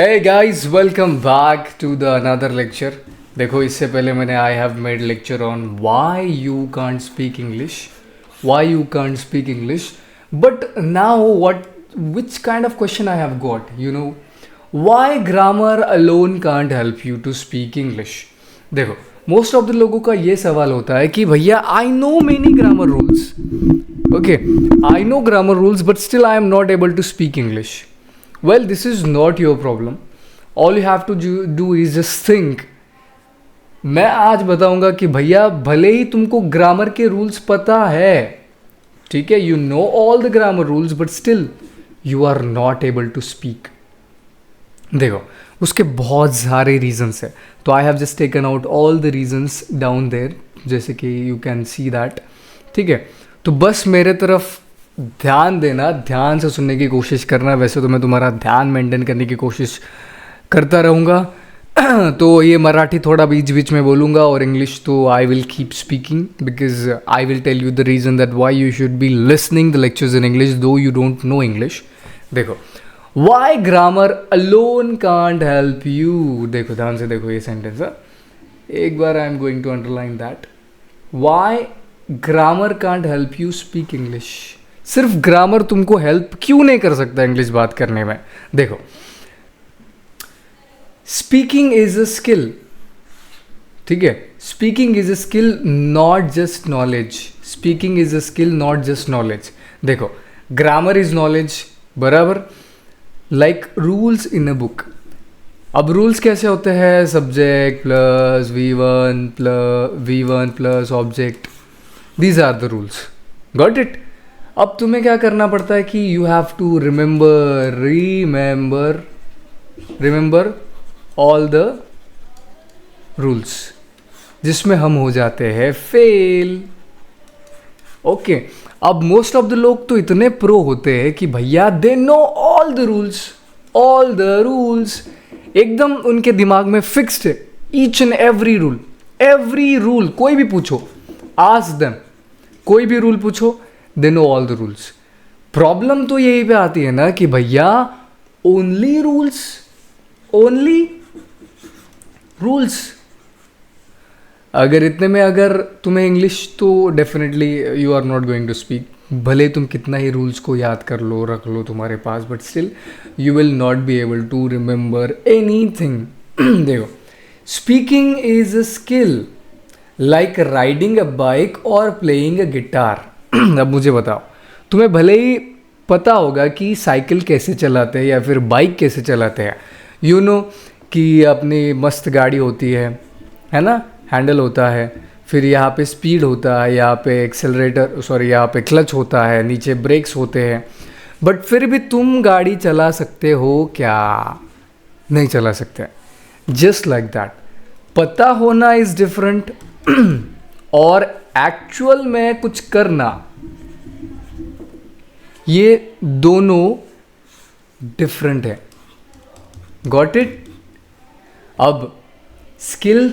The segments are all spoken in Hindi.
Hey guys, welcome back to the another lecture. देखो इससे पहले मैंने I have made lecture on why you can't speak English, why you can't speak English. But now which kind of question I have got? Why grammar alone can't help you to speak English? देखो मोस्ट ऑफ द लोगों का ये सवाल होता है कि भैया I know many grammar rules, okay, I know grammar rules but still I am not able to speak English. Well, this is not your problem. All you have to do is just think. मैं आज बताऊंगा कि भैया भले ही तुमको ग्रामर के रूल्स पता है, ठीक है, you know all the grammar rules but still you are not able to speak. देखो उसके बहुत सारे रीजंस है, तो I have just taken out all the reasons down there, जैसे कि यू कैन सी दैट. ठीक है, तो बस मेरे तरफ ध्यान देना, ध्यान से सुनने की कोशिश करना. वैसे तो मैं तुम्हारा ध्यान मेंटेन करने की कोशिश करता रहूँगा. तो ये मराठी थोड़ा बीच बीच में बोलूँगा और इंग्लिश तो I will keep speaking because I will tell you the reason that why you should be listening the lectures in English though you don't know English. देखो why grammar alone can't help you. देखो ध्यान से देखो ये सेंटेंस है, एक बार I am going to underline that. Why grammar can't help you speak English. सिर्फ ग्रामर तुमको हेल्प क्यों नहीं कर सकता इंग्लिश बात करने में. देखो स्पीकिंग इज अ स्किल, ठीक है, speaking is a skill not just knowledge. Speaking is a skill not just knowledge. देखो ग्रामर इज नॉलेज, बराबर, like rules in a book. अब रूल्स कैसे होते हैं? Subject plus V1 plus object, these are the rules. Got it. अब तुम्हें क्या करना पड़ता है कि you have to remember all the rules, जिसमें हम हो जाते हैं फेल. ओके, अब मोस्ट ऑफ द लोग तो इतने प्रो होते हैं कि भैया they know all the rules, एकदम उनके दिमाग में फिक्स्ड है ईच एंड एवरी रूल. कोई भी पूछो, आस्क देम, कोई भी रूल पूछो, they know all the rules. Problem तो यही पे आती है ना कि भैया ओनली रूल्स. अगर इतने में अगर तुम्हें इंग्लिश, तो definitely you are not going to speak. भले तुम कितना ही रूल्स को याद कर लो, रख लो तुम्हारे पास, but still you will not be able to remember anything. देखो speaking is a skill like riding a bike और प्लेइंग अ गिटार. अब मुझे बताओ, तुम्हें भले ही पता होगा कि साइकिल कैसे चलाते हैं या फिर बाइक कैसे चलाते हैं, यू नो कि अपनी मस्त गाड़ी होती है ना, हैंडल होता है, फिर यहाँ पे स्पीड होता है, यहाँ पे यहाँ पे क्लच होता है, नीचे ब्रेक्स होते हैं. बट फिर भी तुम गाड़ी चला सकते हो क्या? नहीं चला सकते. जस्ट लाइक दैट, पता होना इज़ डिफरेंट और एक्चुअल में कुछ करना, ये दोनों डिफरेंट है. Got it. अब स्किल,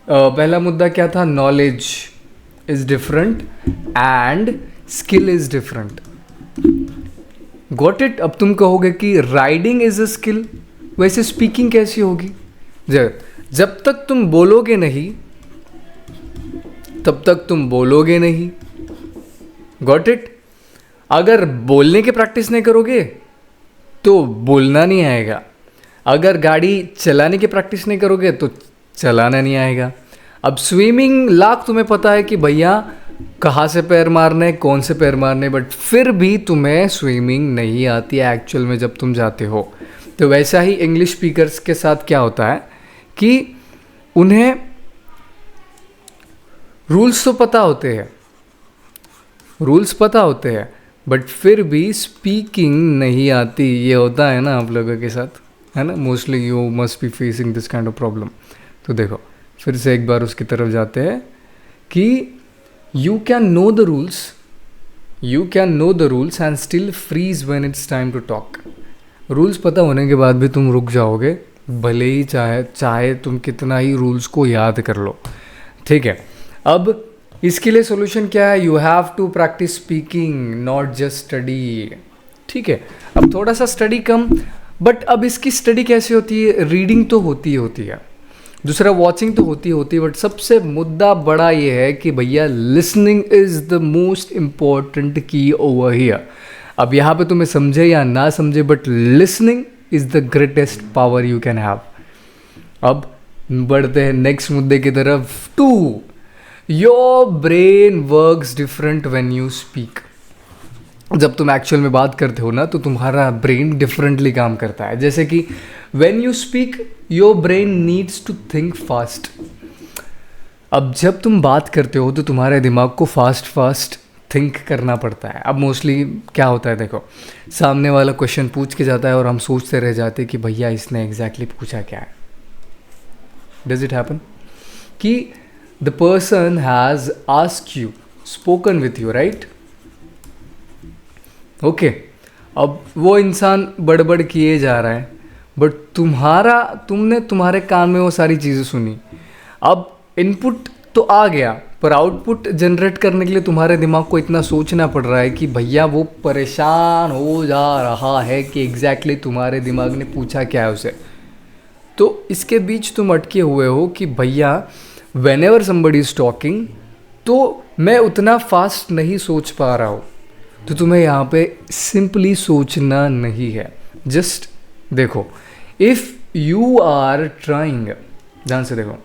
पहला मुद्दा क्या था? Knowledge is different and skill is different. Got it. अब तुम कहोगे कि राइडिंग इज अ स्किल, वैसे स्पीकिंग कैसी होगी? जब तक तुम बोलोगे नहीं तब तक तुम बोलोगे नहीं. Got it. अगर बोलने की प्रैक्टिस नहीं करोगे तो बोलना नहीं आएगा. अगर गाड़ी चलाने की प्रैक्टिस नहीं करोगे तो चलाना नहीं आएगा. अब स्विमिंग लाख तुम्हें पता है कि भैया कहाँ से पैर मारने, कौन से पैर मारने, बट फिर भी तुम्हें स्विमिंग नहीं आती है एक्चुअल में जब तुम जाते हो. तो वैसा ही इंग्लिश स्पीकर्स के साथ क्या होता है कि उन्हें रूल्स तो पता होते हैं, बट फिर भी स्पीकिंग नहीं आती. ये होता है ना आप लोगों के साथ, है ना, mostly you must be facing this kind of problem. तो देखो फिर से एक बार उसकी तरफ जाते हैं कि you can know the rules and still freeze when it's time to talk. Rules पता होने के बाद भी तुम रुक जाओगे, भले ही चाहे तुम कितना ही रूल्स को याद कर लो. ठीक है, अब इसके लिए सोल्यूशन क्या है? You have to practise speaking, not just study. ठीक है, अब थोड़ा सा स्टडी कम, बट अब इसकी स्टडी कैसे होती है? रीडिंग तो होती है, दूसरा वॉचिंग तो होती है, बट सबसे मुद्दा बड़ा ये है कि भैया listening is the most important की ओवर हियर। अब यहाँ पे तुम्हें समझे या ना समझे, but listening is the greatest power you can have. अब बढ़ते हैं नेक्स्ट मुद्दे की तरफ। 2, your brain works different when you speak. जब तुम एक्चुअल में बात करते हो ना, तो तुम्हारा ब्रेन डिफरेंटली काम करता है। जैसे कि when you speak your brain needs to think fast. अब जब तुम बात करते हो तो तुम्हारे दिमाग को फास्ट थिंक करना पड़ता है। अब मोस्टली क्या होता है, देखो सामने वाला क्वेश्चन पूछ के जाता है और हम सोचते रह जाते हैं कि भैया इसने एग्जैक्टली पूछा क्या है। डज इट हैपन कि the person has asked you, spoken with you, right? Okay, अब वो इंसान बड़बड़ किए जा रहा है, बट तुमने तुम्हारे कान में वो सारी चीज़ें सुनी। अब इनपुट तो आ गया, पर आउटपुट जनरेट करने के लिए तुम्हारे दिमाग को इतना सोचना पड़ रहा है कि भैया वो परेशान हो जा रहा है कि एग्जैक्टली तुम्हारे दिमाग ने पूछा क्या है उसे। तो इसके बीच तुम अटके हुए हो कि भैया व्हेनेवर समबडी इज टॉकिंग, तो मैं उतना फास्ट नहीं सोच पा रहा हूँ। तो तुम्हें यहाँ पे सिंपली सोचना नहीं है। जस्ट देखो, इफ़ यू आर ट्राइंग, ध्यान से देखो,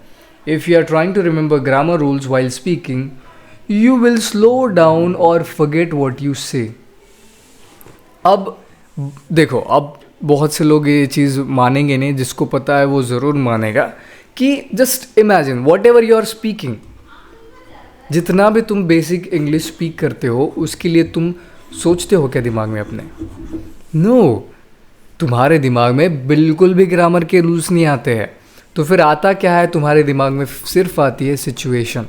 if you are trying to remember grammar rules while speaking, you will slow down और फॉरगेट व्हाट यू से। अब देखो, अब बहुत से लोग ये चीज़ मानेंगे नहीं, जिसको पता है वो ज़रूर मानेगा कि just imagine whatever you are speaking, जितना भी तुम बेसिक इंग्लिश स्पीक करते हो उसके लिए तुम सोचते हो क्या दिमाग में अपने? नो, तुम्हारे दिमाग में बिल्कुल भी ग्रामर के रूल्स नहीं आते हैं। तो फिर आता क्या है तुम्हारे दिमाग में? सिर्फ आती है situation.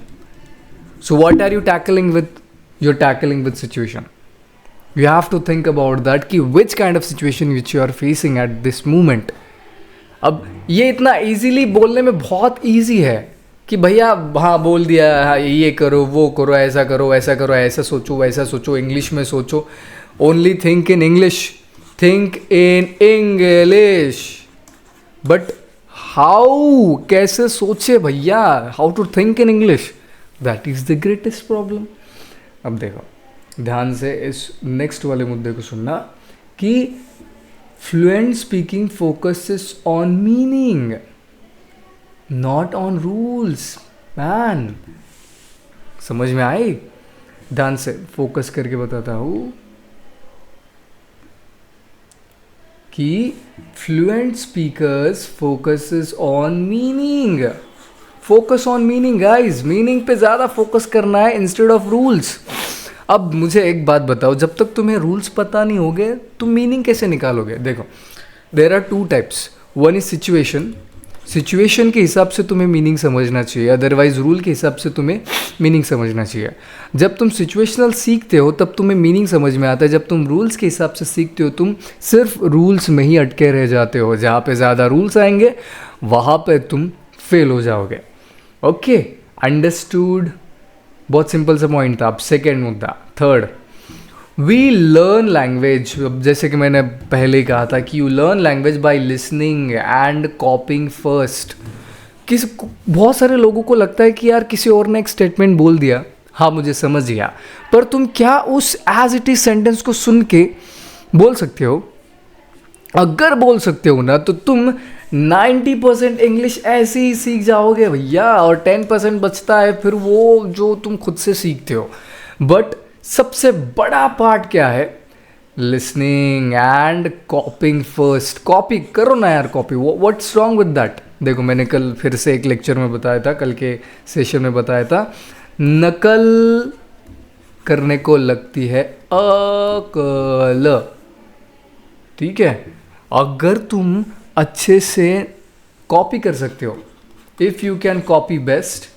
So what are you tackling with? You are tackling with situation. You have to think about that कि which kind of situation which you are facing at this moment. अब ये इतना ईजीली बोलने में बहुत ईजी है कि भैया हाँ बोल दिया, हाँ ये करो वो करो, ऐसा करो ऐसा करो, ऐसा सोचो वैसा सोचो, इंग्लिश में सोचो, only think in English, think in English. But how, कैसे सोचे भैया? How to think in English, that is the greatest problem. अब देखो ध्यान से इस नेक्स्ट वाले मुद्दे को सुनना कि fluent speaking focuses on meaning, not on rules. Man, समझ में आई? ध्यान से फोकस करके बताता हूं कि fluent speakers focuses on meaning. Focus on meaning guys, meaning पे ज़्यादा फोकस करना है इंस्टेड ऑफ रूल्स। अब मुझे एक बात बताओ, जब तक तुम्हें रूल्स पता नहीं होगे तुम मीनिंग कैसे निकालोगे? देखो, there are 2 types. One is situation. Situation के हिसाब से तुम्हें मीनिंग समझना चाहिए, अदरवाइज रूल के हिसाब से तुम्हें मीनिंग समझना चाहिए। जब तुम सिचुएशनल सीखते हो तब तुम्हें मीनिंग समझ में आता है। जब तुम रूल्स के हिसाब से सीखते हो तुम सिर्फ रूल्स में ही अटके रह जाते हो। जहाँ पे ज़्यादा रूल्स आएंगे वहाँ पे तुम फेल हो जाओगे। Okay, understood? बहुत सिंपल सा पॉइंट था। अब सेकेंड मुद्दा, थर्ड, वी लर्न लैंग्वेज। जैसे कि मैंने पहले ही कहा था कि you learn language by listening and कॉपिंग first. बहुत सारे लोगों को लगता है कि यार किसी और ने एक स्टेटमेंट बोल दिया, हाँ मुझे समझ गया, पर तुम क्या उस एज इट इज सेंटेंस को सुन के बोल सकते हो? अगर बोल सकते हो ना तो तुम 90% इंग्लिश ऐसे ही सीख जाओगे भैया, और 10% बचता है फिर वो जो तुम खुद से सीखते हो। बट सबसे बड़ा पार्ट क्या है? Listening and कॉपिंग first. कॉपी करो ना यार, copy, what's wrong with that? देखो मैंने कल फिर से एक लेक्चर में बताया था, कल के सेशन में बताया था, नकल करने को लगती है अकल। ठीक है, अगर तुम अच्छे से कॉपी कर सकते हो, if you can copy best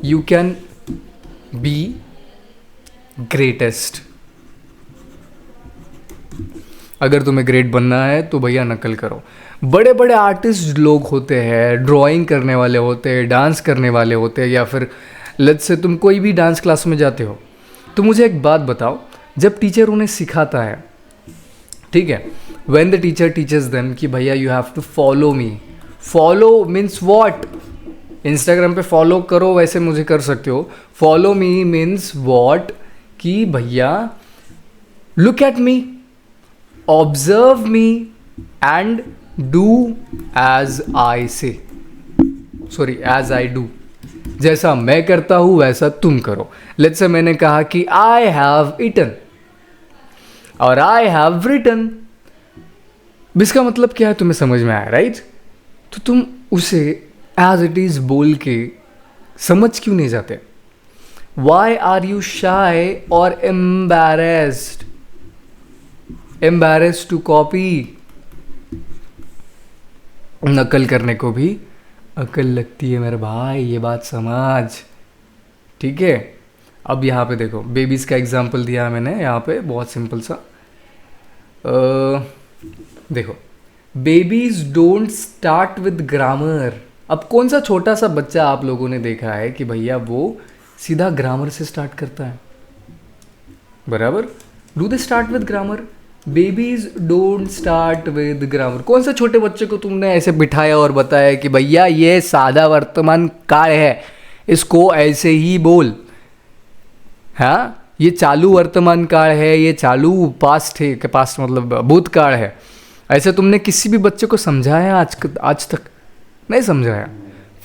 you can be greatest. अगर तुम्हें ग्रेट बनना है तो भैया नकल करो। बड़े बड़े आर्टिस्ट लोग होते हैं, ड्राइंग करने वाले होते हैं, डांस करने वाले होते हैं, या फिर लेट्स से तुम कोई भी डांस क्लास में जाते हो, तो मुझे एक बात बताओ, जब टीचर उन्हें सिखाता है, ठीक है, when the teacher teachers them कि भैया you have to follow me, follow means what, Instagram पे फॉलो करो वैसे मुझे कर सकते हो, फॉलो मी मीन्स वॉट, कि भैया look at me, observe me and do as I say, sorry as I do, जैसा मैं करता हूं वैसा तुम करो। लेट्स से मैंने कहा कि आई हैव ईटन और आई हैव रिटन, इसका मतलब क्या है तुम्हें समझ में आया, राइट? तो तुम उसे एज इट इज बोल के समझ क्यों नहीं जाते? वाई आर यू शाई और एम्बैरेस्ड, एम्बैरेस्ड टू कॉपी? नकल करने को भी अकल लगती है मेरे भाई, ये बात समझ, ठीक है? अब यहाँ पे देखो, बेबीज का एग्जाम्पल दिया है मैंने यहाँ पे, बहुत सिंपल सा। देखो, babies don't start with grammar. अब कौन सा छोटा सा बच्चा आप लोगों ने देखा है कि भैया वो सीधा ग्रामर से स्टार्ट करता है? बराबर, do they start with grammar? Babies don't start with grammar. कौन से छोटे बच्चे को तुमने ऐसे बिठाया और बताया कि भैया ये सादा वर्तमान काल है, इसको ऐसे ही बोल, हाँ ये चालू वर्तमान काल है, ये चालू पास्ट है, पास्ट मतलब भूतकाल है, ऐसे तुमने किसी भी बच्चे को समझाया आज तक? नहीं समझाया।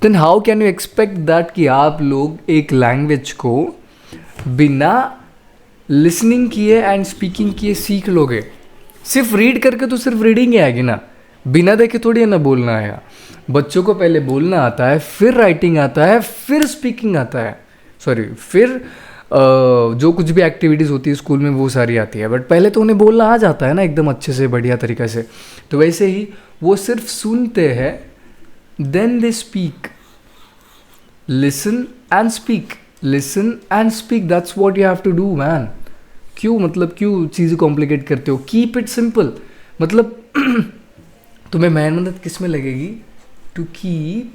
Then how can you expect that कि आप लोग एक लैंग्वेज को बिना लिसनिंग किए एंड स्पीकिंग किए सीख लोगे? सिर्फ रीड करके तो सिर्फ रीडिंग ही आएगी ना, बिना देखे थोड़ी है ना बोलना आएगा। बच्चों को पहले बोलना आता है, फिर राइटिंग आता है, फिर स्पीकिंग आता है, सॉरी फिर जो कुछ भी एक्टिविटीज़ होती है स्कूल में वो सारी आती है, बट पहले तो उन्हें बोलना आ जाता है ना एकदम अच्छे से, बढ़िया तरीक़े से। तो वैसे ही वो सिर्फ सुनते हैं, then they speak, listen and speak, listen and speak, that's what you have to do man. क्यों चीज़ें कॉम्प्लिकेट करते हो? Keep it simple. मतलब तुम्हें मेहनत किस में लगेगी? To keep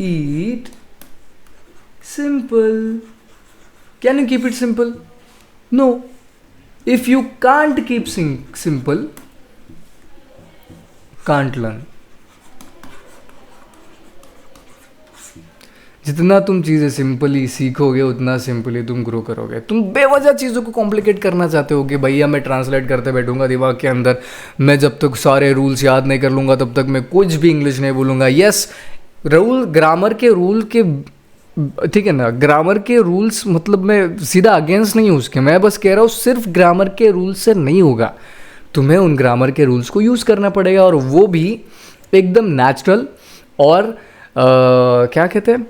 it simple. Can you keep it simple? No. If you can't keep simple, can't learn. जितना तुम चीज़ें सिंपली सीखोगे उतना सिंपली तुम ग्रो करोगे। तुम बेवजह चीज़ों को कॉम्प्लिकेट करना चाहते हो कि भैया मैं ट्रांसलेट करते बैठूंगा दिमाग के अंदर, मैं जब तक सारे रूल्स याद नहीं कर लूँगा तब तक मैं कुछ भी इंग्लिश नहीं बोलूँगा। यस, रूल, ग्रामर के रूल के, ठीक है ना, ग्रामर के रूल्स मतलब मैं सीधा अगेंस्ट नहीं हूँ उसके, मैं बस कह रहा हूँ सिर्फ ग्रामर के रूल्स से नहीं होगा, तुम्हें उन ग्रामर के रूल्स को यूज़ करना पड़ेगा, और वो भी एकदम नेचुरल और क्या कहते हैं,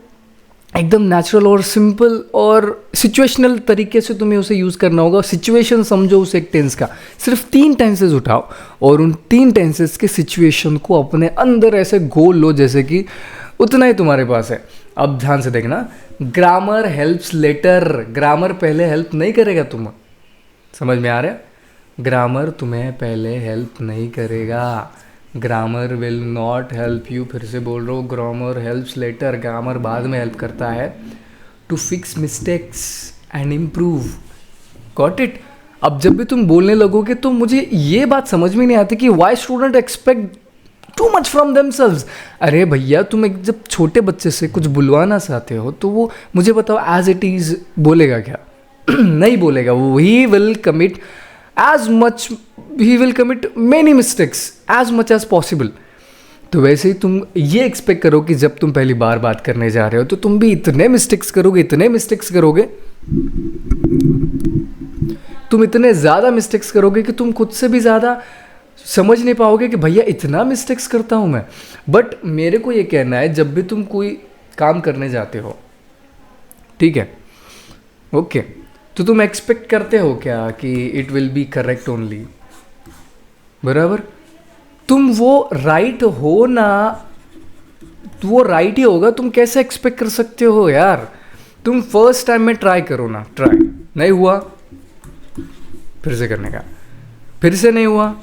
एकदम नेचुरल और सिंपल और सिचुएशनल तरीके से तुम्हें उसे यूज़ करना होगा। सिचुएशन समझो उसे एक टेंस का, सिर्फ 3 टेंसेस उठाओ और उन 3 टेंसेस के सिचुएशन को अपने अंदर ऐसे घोल लो जैसे कि उतना ही तुम्हारे पास है। अब ध्यान से देखना, ग्रामर हेल्प्स लेटर, ग्रामर पहले हेल्प नहीं करेगा तुम्हें, समझ में आ रहा है? ग्रामर तुम्हें पहले हेल्प नहीं करेगा, grammar will not help you. फिर से बोल रहा हूँ, ग्रामर हेल्प्स लेटर, ग्रामर बाद में हेल्प करता है to fix mistakes and improve. Got it? अब जब भी तुम बोलने लगोगे तो मुझे ये बात समझ में नहीं आती कि why student expect too much from themselves. अरे भैया तुम एक जब छोटे बच्चे से कुछ बुलवाना चाहते हो तो वो मुझे बताओ एज इट इज बोलेगा क्या? नहीं बोलेगा वो। He will commit as much, he will commit many mistakes as much as possible. तो वैसे ही तुम ये एक्सपेक्ट करो कि जब तुम पहली बार बात करने जा रहे हो तो तुम भी इतने मिस्टेक्स करोगे, इतने मिस्टेक्स करोगे, तुम इतने ज़्यादा मिस्टेक्स करोगे कि तुम खुद से भी ज़्यादा समझ नहीं पाओगे कि भैया इतना मिस्टेक्स करता हूँ मैं। बट मेरे को ये कहना है, जब भी तुम कोई काम करने जाते हो, ठीक है, ओके, तो तुम एक्सपेक्ट करते हो क्या कि it will be correct only? बराबर? तुम वो राइट हो ना, वो राइट ही होगा, तुम कैसे एक्सपेक्ट कर सकते हो यार? तुम फर्स्ट टाइम में ट्राई करो ना, ट्राई नहीं हुआ फिर से करने का, फिर से नहीं हुआ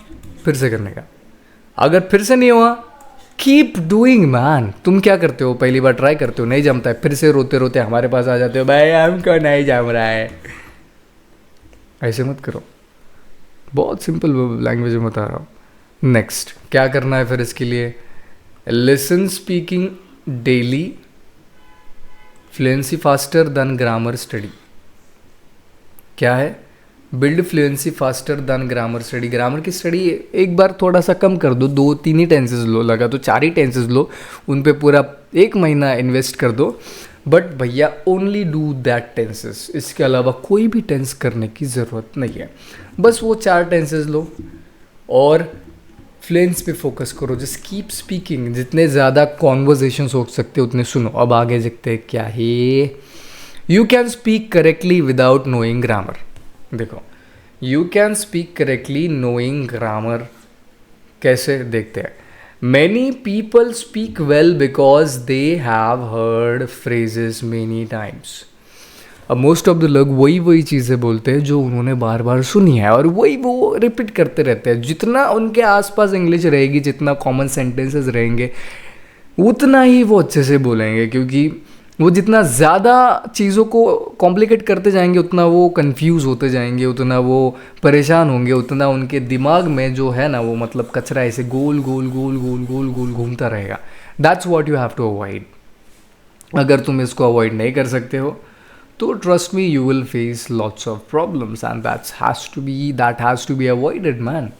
फिर से करने का, अगर फिर से नहीं हुआ कीप डूइंग मैन। तुम क्या करते हो, पहली बार ट्राई करते हो, नहीं जमता है, फिर से रोते रोते हमारे पास आ जाते हो, भाई हमको नहीं जम रहा है। ऐसे मत करो, बहुत सिंपल लैंग्वेज में बता रहा हूँ। नेक्स्ट क्या करना है फिर इसके लिए, listen speaking daily, fluency faster than grammar study. क्या है, build fluency faster than grammar study. Grammar की स्टडी एक बार थोड़ा सा कम कर दो, 2-3 ही टेंसेस लो, लगा तो 4 ही टेंसेस लो, उन पे पूरा 1 महीना इन्वेस्ट कर दो, बट भैया ओनली डू दैट टेंसेस, इसके अलावा कोई भी टेंस करने की ज़रूरत नहीं है। बस वो 4 टेंसेस लो और फ्लुएंस पे फोकस करो, जस्ट कीप स्पीकिंग, जितने ज़्यादा कॉन्वर्जेशन हो सकते हो उतने सुनो। अब आगे देखते हैं क्या है। You can speak correctly without knowing grammar. देखो, you can speak correctly knowing grammar कैसे, देखते हैं। Many people speak well because they have heard phrases many times. अब मोस्ट ऑफ द लोग वही चीज़ें बोलते हैं जो उन्होंने बार बार सुनी है, और वही वो रिपीट करते रहते हैं। जितना उनके आसपास इंग्लिश रहेगी, जितना कॉमन सेंटेंसेस रहेंगे, उतना ही वो अच्छे से बोलेंगे, क्योंकि वो जितना ज़्यादा चीज़ों को कॉम्प्लिकेट करते जाएंगे उतना वो कंफ्यूज होते जाएंगे, उतना वो परेशान होंगे, उतना उनके दिमाग में जो है ना वो मतलब कचरा ऐसे गोल गोल गोल गोल गोल गोल घूमता रहेगा। That's what you have to avoid. अगर तुम इसको अवॉइड नहीं कर सकते हो तो trust me, you will face lots of problems and that has to be avoided, man.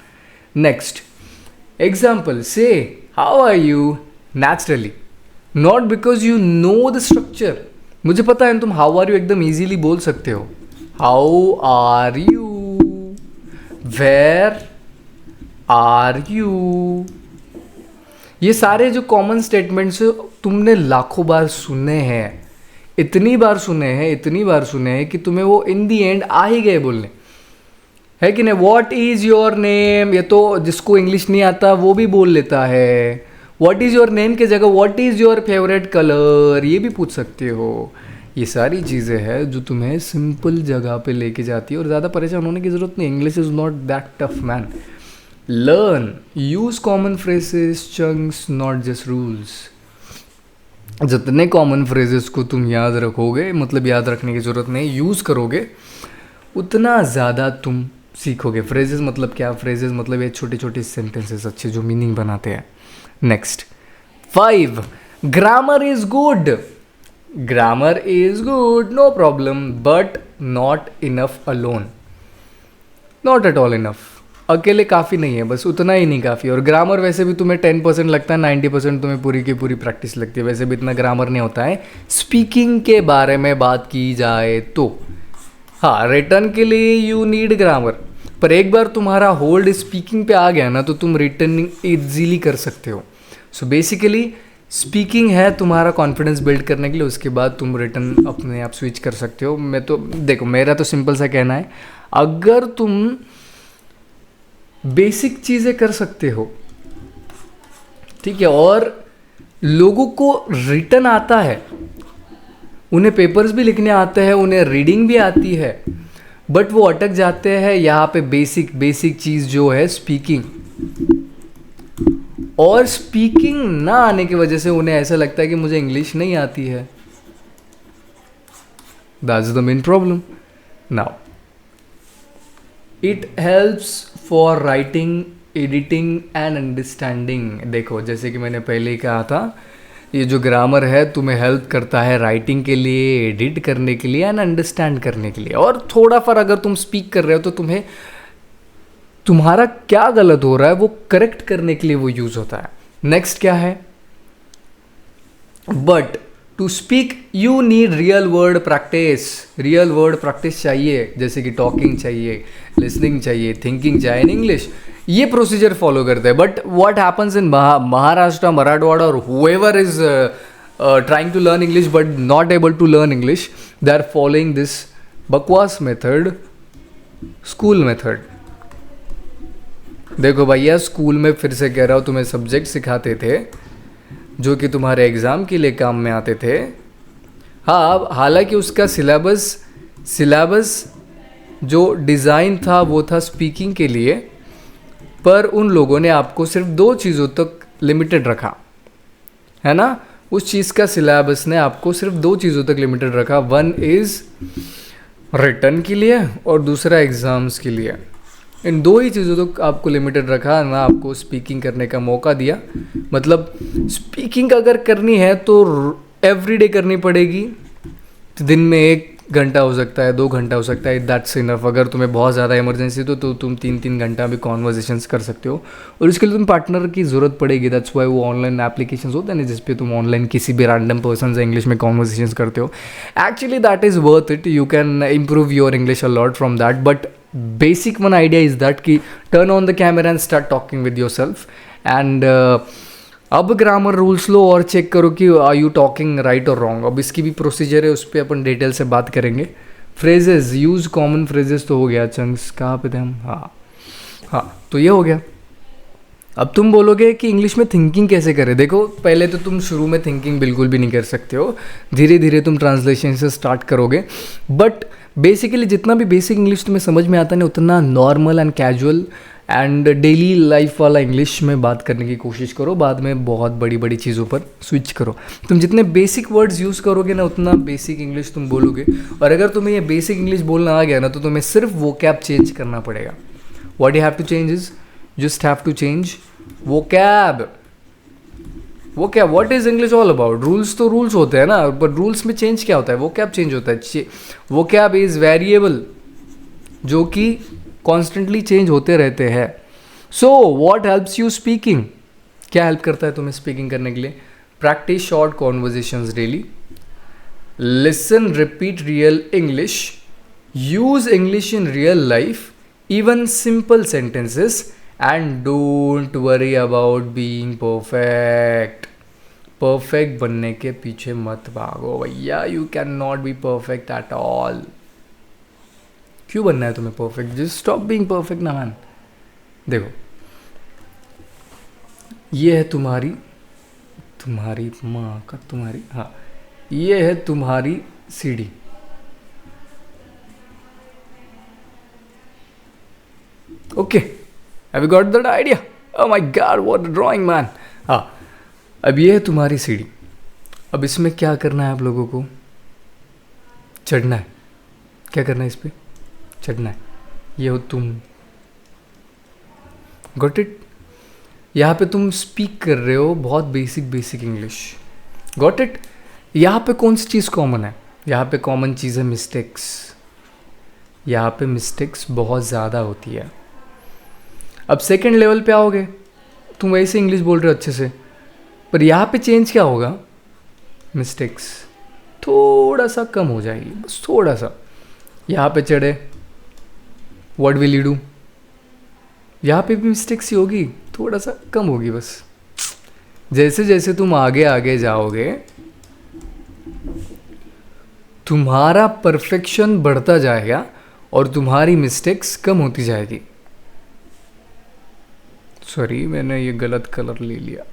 Next example, say how are you naturally, not because you know the structure. मुझे पता है तुम how are you एकदम easily बोल सकते हो। how are you, where are you, ये सारे जो कॉमन स्टेटमेंट्स तुमने लाखों बार सुने हैं, इतनी बार सुने हैं कि तुम्हें वो इन दी एंड आ ही गए बोलने, है कि नहीं। व्हाट इज़ योर नेम, ये तो जिसको इंग्लिश नहीं आता वो भी बोल लेता है। व्हाट इज़ योर नेम के जगह what is your favourite colour, ये भी पूछ सकते हो। ये सारी चीज़ें हैं जो तुम्हें सिंपल जगह पे लेके जाती है, और ज़्यादा परेशान होने की ज़रूरत नहीं। English is not that tough, man. Learn, use common phrases, chunks, not just rules. जितने कॉमन फ्रेजेस को तुम याद रखोगे, मतलब याद रखने की ज़रूरत नहीं, यूज़ करोगे, उतना ज़्यादा तुम सीखोगे। फ्रेजेस मतलब क्या, फ्रेजेस मतलब ये छोटे छोटे सेंटेंसेस अच्छे जो मीनिंग बनाते हैं। Next 5, grammar is good. Grammar is good, no problem, but not enough alone, not at all enough. अकेले काफ़ी नहीं है, बस उतना ही नहीं काफ़ी। और ग्रामर वैसे भी तुम्हें 10% लगता है, 90% तुम्हें पूरी की पूरी प्रैक्टिस लगती है। वैसे भी इतना ग्रामर नहीं होता है। स्पीकिंग के बारे में बात की जाए तो हाँ, रिटर्न के लिए यू नीड ग्रामर, पर एक बार तुम्हारा होल्ड स्पीकिंग पे आ गया ना तो तुम रिटर्निंग ईजीली कर सकते हो। सो बेसिकली स्पीकिंग है तुम्हारा कॉन्फिडेंस बिल्ड करने के लिए, उसके बाद तुम रिटर्न अपने आप स्विच कर सकते हो। मैं तो देखो, मेरा तो सिंपल सा कहना है, अगर तुम बेसिक चीज़ें कर सकते हो, ठीक है, और लोगों को रिटर्न आता है, उन्हें पेपर्स भी लिखने आते हैं, उन्हें रीडिंग भी आती है, बट वो अटक जाते हैं यहाँ पे बेसिक चीज़ जो है स्पीकिंग। और स्पीकिंग ना आने की वजह से उन्हें ऐसा लगता है कि मुझे इंग्लिश नहीं आती है। That's the main problem. Now it helps for writing, editing and understanding. देखो, जैसे कि मैंने पहले ही कहा था, ये जो ग्रामर है तुम्हें हेल्प करता है राइटिंग के लिए, एडिट करने के लिए एंड अंडरस्टैंड करने के लिए। और थोड़ा फर अगर तुम स्पीक कर रहे हो तो तुम्हें तुम्हारा क्या गलत हो रहा है वो करेक्ट करने के लिए वो यूज़ होता है। नेक्स्ट क्या है, but to speak you need real word practice. Real word practice चाहिए, जैसे कि टॉकिंग चाहिए, लिसनिंग चाहिए, थिंकिंग चाहिए इन इंग्लिश। ये प्रोसीजर फॉलो करते हैं। But what happens in Maharashtra, Marathwada और whoever is trying to learn English but not able to learn English, they are following this बकवास मेथड, स्कूल मेथड। देखो भैया, स्कूल में फिर से कह रहा हूँ, तुम्हें सब्जेक्ट सिखाते थे जो कि तुम्हारे एग्ज़ाम के लिए काम में आते थे। हाँ, हालांकि उसका सिलेबस जो डिज़ाइन था वो था स्पीकिंग के लिए, पर उन लोगों ने आपको सिर्फ 2 चीज़ों तक लिमिटेड रखा, है ना। उस चीज़ का सिलेबस ने आपको सिर्फ 2 चीज़ों तक लिमिटेड रखा। वन इज़ रिटर्न के लिए और दूसरा एग्ज़ाम्स के लिए। इन दो ही चीज़ों तो आपको लिमिटेड रखा ना, आपको स्पीकिंग करने का मौका दिया। मतलब स्पीकिंग अगर करनी है तो एवरीडे करनी पड़ेगी, तो दिन में 1 घंटा हो सकता है, 2 घंटा हो सकता है, दैट्स इनफ। अगर तुम्हें बहुत ज़्यादा इमरजेंसी तो तुम 3-3 घंटा भी कॉन्वर्जेशंस कर सकते हो, और इसके लिए तुम पार्टनर की ज़रूरत पड़ेगी। दैट्स वाई वो ऑनलाइन एप्लीकेशंस होते हैं ना, जिस पे तुम ऑनलाइन किसी भी रैंडम पर्सन से इंग्लिश में कॉन्वर्जेशंस करते हो। Actually that is worth it, you can improve your English a lot from that, but basic one idea is that कि turn on the camera and start talking with yourself. And अब ग्रामर रूल्स लो और चेक करो कि आर यू टॉकिंग राइट और रॉन्ग। अब इसकी भी प्रोसीजर है, उस पर अपन डिटेल से बात करेंगे। फ्रेजेस, यूज़ कॉमन फ्रेजेस तो हो गया। चंक्स कहाँ पे थे हम? हाँ, तो ये हो गया। अब तुम बोलोगे कि इंग्लिश में थिंकिंग कैसे करें। देखो, पहले तो तुम शुरू में थिंकिंग बिल्कुल भी नहीं कर सकते हो, धीरे धीरे तुम ट्रांसलेशन से स्टार्ट करोगे। बट बेसिकली जितना भी बेसिक इंग्लिश तुम्हें समझ में आता है, उतना normal and casual and daily life वाला इंग्लिश में बात करने की कोशिश करो। बाद में बहुत बड़ी बड़ी चीज़ों पर स्विच करो। तुम जितने बेसिक वर्ड्स यूज़ करोगे ना, उतना बेसिक इंग्लिश तुम बोलोगे। और अगर तुम्हें ये बेसिक इंग्लिश बोलना आ गया ना, तो तुम्हें सिर्फ वोकैब चेंज करना पड़ेगा। What you have to change is just have to change vocab. Vocab, what is English all about? Rules तो रूल्स होते हैं ना, पर रूल्स में चेंज क्या होता है? वोकैब चेंज होता है। वोकैब इज वेरिएबल, जो कि कॉन्स्टेंटली चेंज होते रहते हैं। So what helps you speaking? क्या हेल्प करता है तुम्हें स्पीकिंग करने के लिए? Practice short conversations daily, listen repeat real English, use English in real life, even simple sentences, and don't worry about being perfect. Perfect बनने के पीछे मत भागो भैया, you can not be perfect at all. क्यों बनना है तुम्हें perfect? Just stop being perfect ना मैन। देखो, ये है तुम्हारी माँ का तुम्हारी, हाँ, ये है तुम्हारी सीढ़ी। Okay, have you got that idea? Oh my God, what a drawing man. हाँ, अब ये है तुम्हारी सीढ़ी। अब इसमें क्या करना है आप लोगों को? चढ़ना है। क्या करना है? इस पर चढ़ना है। ये हो तुम, गॉट इट? यहाँ पे तुम स्पीक कर रहे हो बहुत बेसिक इंग्लिश, गॉट इट? यहाँ पे कौन सी चीज़ कॉमन है? यहाँ पे कॉमन चीज़ है मिस्टेक्स। यहाँ पे मिस्टेक्स बहुत ज़्यादा होती है। अब सेकंड लेवल पे आओगे, तुम वैसे इंग्लिश बोल रहे हो अच्छे से, पर यहाँ पे चेंज क्या होगा? मिस्टेक्स थोड़ा सा कम हो जाएगी, बस थोड़ा सा। यहाँ पे चढ़े, व्हाट विल यू डू? यहाँ पे भी मिस्टेक्स ही होगी, थोड़ा सा कम होगी बस। जैसे जैसे तुम आगे आगे जाओगे, तुम्हारा परफेक्शन बढ़ता जाएगा और तुम्हारी मिस्टेक्स कम होती जाएगी। सॉरी, मैंने ये गलत कलर ले लिया,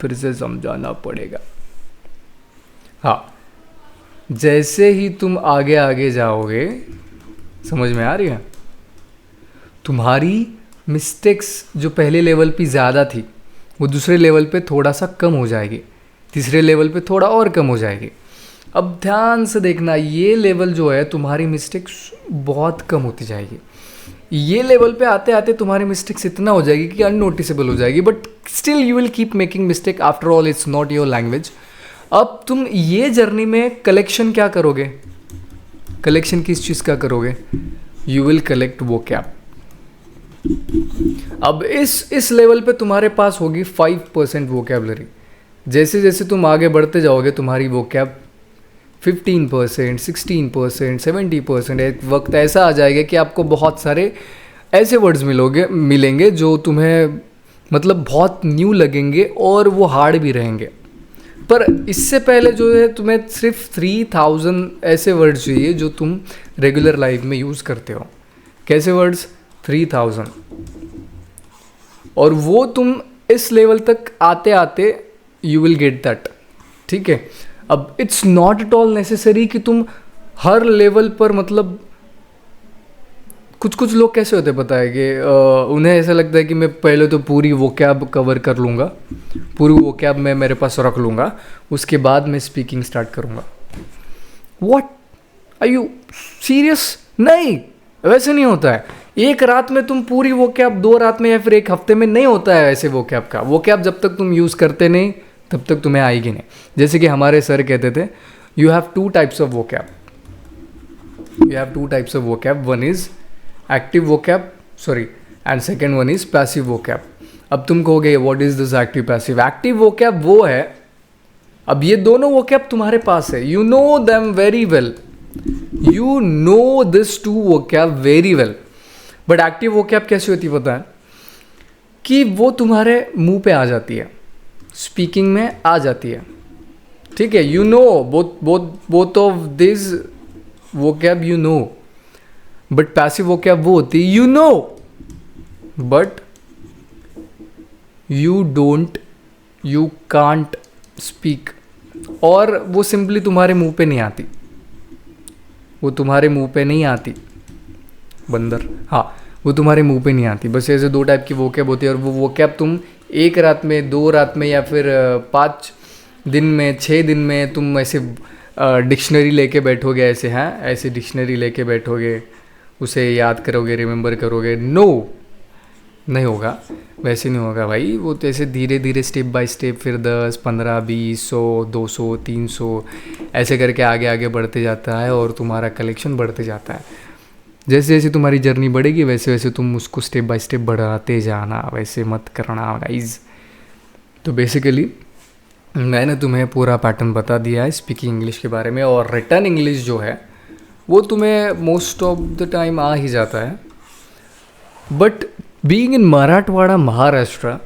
फिर से समझाना पड़ेगा। हाँ, जैसे ही तुम आगे आगे जाओगे, समझ में आ रही है? तुम्हारी मिस्टेक्स जो पहले लेवल पे ज़्यादा थी, वो दूसरे लेवल पे थोड़ा सा कम हो जाएगी, तीसरे लेवल पे थोड़ा और कम हो जाएगी। अब ध्यान से देखना, ये लेवल जो है तुम्हारी मिस्टेक्स बहुत कम होती जाएगी। ये लेवल पे आते आते तुम्हारी मिस्टेक्स इतना हो जाएगी कि अननोटिसेबल हो जाएगी, but still you will keep making mistake. After all it's not your language. अब तुम ये जर्नी में कलेक्शन क्या करोगे? कलेक्शन किस चीज़ का करोगे? You will collect vocab. अब इस लेवल पे तुम्हारे पास होगी 5% वोकैबलरी। जैसे जैसे तुम आगे बढ़ते जाओगे, तुम्हारी वोकैब 15%, 16%, 70%। एक वक्त ऐसा आ जाएगा कि आपको बहुत सारे ऐसे वर्ड्स मिलेंगे जो तुम्हें मतलब बहुत न्यू लगेंगे और वो हार्ड भी रहेंगे। पर इससे पहले जो है, तुम्हें सिर्फ 3000 ऐसे वर्ड्स चाहिए जो तुम रेगुलर लाइफ में यूज़ करते हो। कैसे वर्ड्स? 3000। और वो तुम इस लेवल तक आते आते यू विल गेट दैट। ठीक है? अब it's not at all necessary कि तुम हर लेवल पर, मतलब कुछ लोग कैसे होते पता है कि उन्हें ऐसा लगता है कि मैं पहले तो पूरी वोकैब कवर कर लूँगा, पूरी वोकैब मैं मेरे पास रख लूँगा, उसके बाद मैं स्पीकिंग स्टार्ट करूँगा। What are you serious? नहीं, वैसे नहीं होता है। एक रात में तुम पूरी वो कैब 2 रात में या फिर एक हफ्ते में नहीं होता है ऐसे वो कैब का। वो कैब जब तक तुम यूज़ करते नहीं तब तक तुम्हें आएगी नहीं। जैसे कि हमारे सर कहते थे यू हैव 2 टाइप्स ऑफ वो cab, you have 2 types of वो कैब, वन इज़ एक्टिव वो cab sorry and second one is passive वो कैब। अब तुम कहोगे what is this active passive? Active वो कैब वो है, अब ये दोनों वो कैब तुम्हारे पास है, you know them very well, you know this 2 वो cab very well. But active वो कैब कैसी होती है पता है? कि वो तुम्हारे मुंह पे आ जाती है, स्पीकिंग में आ जाती है, ठीक है, you know both of this vocab you know. But passive vocab वो होती है you know but you don't, you can't speak, और वो सिंपली तुम्हारे मुंह पे नहीं आती, वो तुम्हारे मुंह पे नहीं आती बंदर, हाँ वो तुम्हारे मुंह पे नहीं आती। बस ऐसे 2 टाइप की वो कैब होती है, और वो वोकैब तुम एक रात में 2 रात में या फिर 5 दिन में 6 दिन में तुम ऐसे डिक्शनरी लेके बैठोगे, ऐसे हैं ऐसे डिक्शनरी लेके बैठोगे, उसे याद करोगे, रिमेंबर करोगे, नो नहीं होगा, वैसे नहीं होगा भाई। वो तो ऐसे धीरे धीरे स्टेप बाय स्टेप फिर 10, 15, 20, 100, 200, 300 ऐसे करके आगे आगे बढ़ते जाता है और तुम्हारा कलेक्शन बढ़ते जाता है। जैसे जैसे तुम्हारी जर्नी बढ़ेगी वैसे वैसे तुम उसको स्टेप बाय स्टेप बढ़ाते जाना, वैसे मत करना गाइज। तो बेसिकली मैंने तुम्हें पूरा पैटर्न बता दिया है स्पीकिंग इंग्लिश के बारे में, और रिटर्न इंग्लिश जो है वो तुम्हें मोस्ट ऑफ द टाइम आ ही जाता है। But being in Marathwada Maharashtra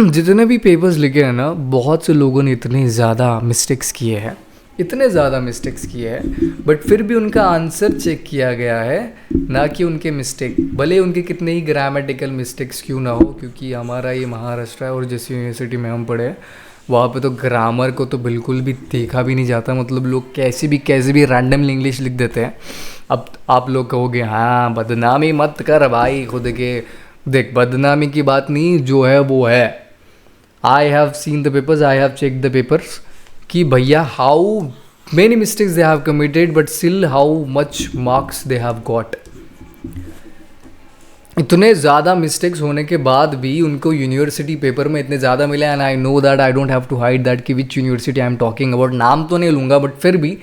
जितने भी पेपर्स लिखे हैं ना, बहुत से लोगों ने इतने ज़्यादा मिस्टेक्स किए हैं, इतने ज़्यादा मिस्टेक्स किए हैं, बट फिर भी उनका आंसर चेक किया गया है, ना कि उनके मिस्टेक, भले उनके कितने ही ग्रामेटिकल मिस्टेक्स क्यों ना हो, क्योंकि हमारा ये महाराष्ट्र है और जिस यूनिवर्सिटी में हम पढ़े वहाँ पे तो ग्रामर को तो बिल्कुल भी देखा भी नहीं जाता। मतलब लोग कैसे भी रैंडमली इंग्लिश लिख देते हैं। अब आप लोग कहोगे हाँ बदनामी मत कर भाई खुद के, देख बदनामी की बात नहीं, जो है वो है। I have seen the papers, I have check the papers कि भैया how many mistakes they have committed but still how much marks they have got. इतने ज़्यादा मिस्टेक्स होने के बाद भी उनको यूनिवर्सिटी पेपर में इतने ज़्यादा मिले, and I know that, I don't have to hide that कि which university I am talking about, नाम तो नहीं लूँगा, बट फिर भी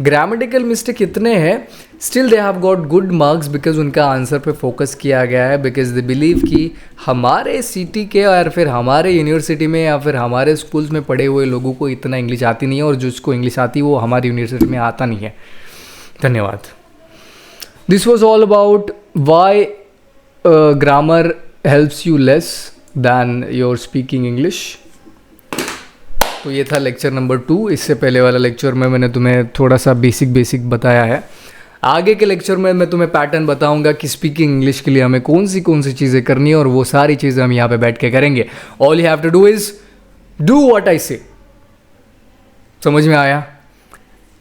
ग्रामेटिकल मिस्टेक इतने हैं, still they have got good marks because उनका आंसर पे फोकस किया गया है, बिकॉज दे बिलीव कि हमारे सिटी के और फिर हमारे यूनिवर्सिटी में या फिर हमारे स्कूल्स में पढ़े हुए लोगों को इतना इंग्लिश आती नहीं है, और जिसको इंग्लिश आती है वो हमारी यूनिवर्सिटी में आता नहीं है। धन्यवाद। This was all about why grammar helps you less than your speaking English. तो ये था लेक्चर नंबर 2। इससे पहले वाला लेक्चर में मैंने तुम्हें थोड़ा सा बेसिक बताया है। आगे के लेक्चर में मैं तुम्हें पैटर्न बताऊंगा कि स्पीकिंग इंग्लिश के लिए हमें कौन सी चीज़ें करनी है, और वो सारी चीज़ें हम यहाँ पे बैठ के करेंगे। All you have to do is do what I say. समझ में आया?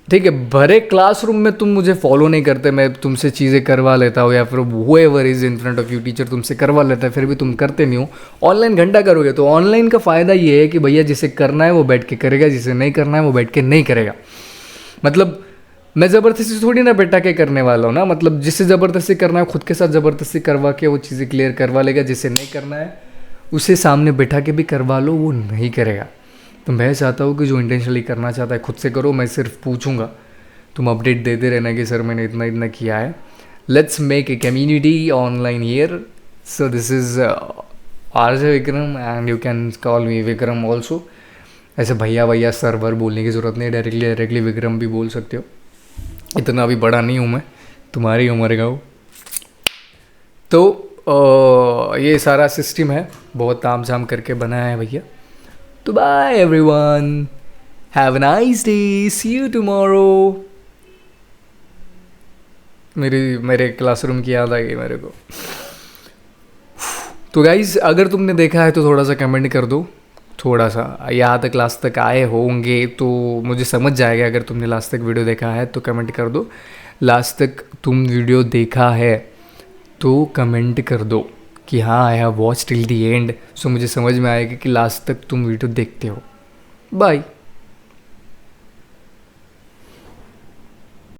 ठीक है। भरे क्लासरूम में तुम मुझे फॉलो नहीं करते, मैं तुमसे चीज़ें करवा लेता हूँ, या फिर whoever is in front of you, teacher तुमसे करवा लेता है, फिर भी तुम करते नहीं हो। ऑनलाइन घंटा करोगे तो ऑनलाइन का फ़ायदा ये है कि भैया जिसे करना है वो बैठ के करेगा, जिसे नहीं करना है वो बैठ के नहीं करेगा। मतलब मैं ज़बरदस्ती थोड़ी ना बैठा के करने वाला हूँ ना, मतलब जिसे ज़बरदस्ती करना है खुद के साथ ज़बरदस्ती करवा के वो चीज़ें क्लियर करवा लेगा, जिसे नहीं करना है उसे सामने बैठा के भी करवा लो, वो नहीं करेगा। तो मैं चाहता हूँ कि जो इंटेंशनली करना चाहता है खुद से करो, मैं सिर्फ पूछूंगा, तुम अपडेट देते रहना कि सर मैंने इतना किया है। Let's make a community online here. So this is RJ Vikram and you can call me Vikram also. ऐसे भैया सर वर बोलने की ज़रूरत नहीं, डायरेक्टली विक्रम भी बोल सकते हो। इतना भी बड़ा नहीं हूँ मैं, तुम्हारी उम्र का हूँ। तो ये सारा सिस्टम है, बहुत ताम झाम करके बनाया है भैया। तो bye everyone, have a nice day, see you tomorrow. मेरे क्लासरूम की याद आ गई मेरे को। तो गाइज़ अगर तुमने देखा है तो थोड़ा सा कमेंट कर दो, थोड़ा सा यहाँ तक लास्ट तक आए होंगे तो मुझे समझ जाएगा। अगर तुमने लास्ट तक वीडियो देखा है तो कमेंट कर दो। लास्ट तक तुम वीडियो देखा है तो कमेंट कर दो कि हाँ I have watch till the end, so मुझे समझ में आएगा कि लास्ट तक तुम वीडियो देखते हो। बाय।